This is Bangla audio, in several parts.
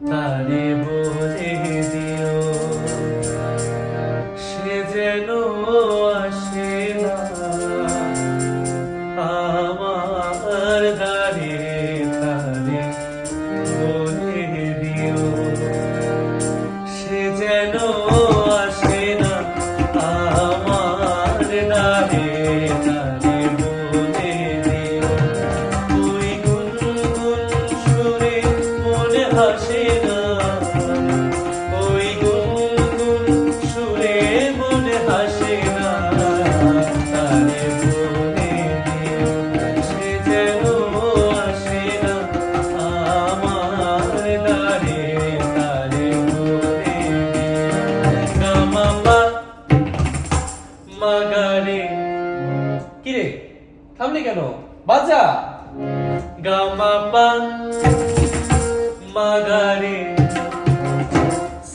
তারে বলে দিও সে যেন আসে না আমার দ্বারে, তারে বলে দিও সে যেন আসে না আমার দ্বারে, তারে বলে দিও ওই গুনগুন সুরে মনে হাসে না, ওই গুনগুন সুরে মনে হাসে না, তারে বলে দিও সে যেন আসে না আমার দ্বারে, তারে বলে দিও গামাপা মাগারে। কিরে থামলি কেন? বাজা গামাপা মাগারে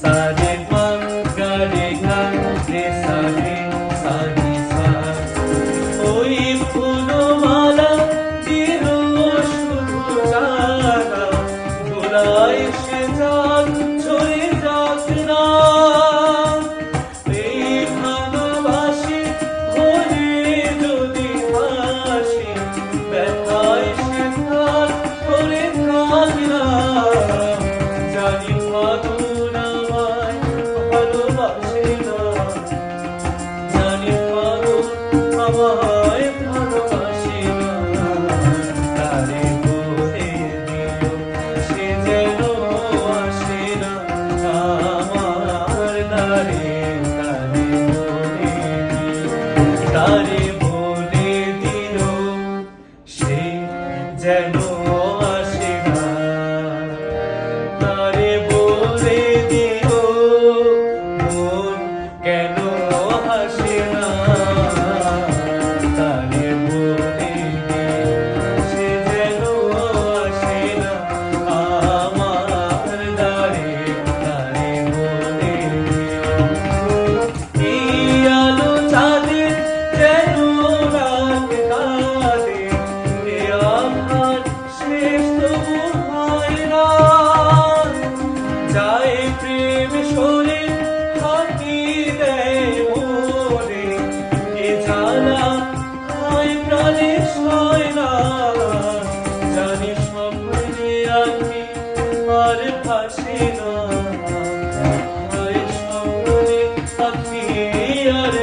সারে মাগারে গারে সারে সানি সা ওই ফুলমালা দিল শুধু জানা গোলায় সে যাক ঝরে যাক না এই ভালোবাসি হলে যদি হাসি ব্যথায় সে থাক করে থাক না জানি ফাগুন আমায় ভালোবাসে না, জানি ফাগুন আমায় ভালোবাসে না, তারে বলে দিও সে যেন আসে না আমার দ্বারে, তারে বলে দিও, তারে বলে দিও সে যেন আসে না, তারে বলে দিও মন কেন হাসে না, তারে বলে দিও সে যেন আসে না আমার দ্বারে, তারে বলে দিও এই আলো চাঁদের যেন রাত কাঁদে এ আধার শেষ তবু হয় না যায় প্রেম সরে হাতি দেয় মোরে এ জ্বালা হয় প্রাণে সয় না জানি স্বপ্নে আঁখি আর ভাসে না হয় স্বপ্নে আঁখি আর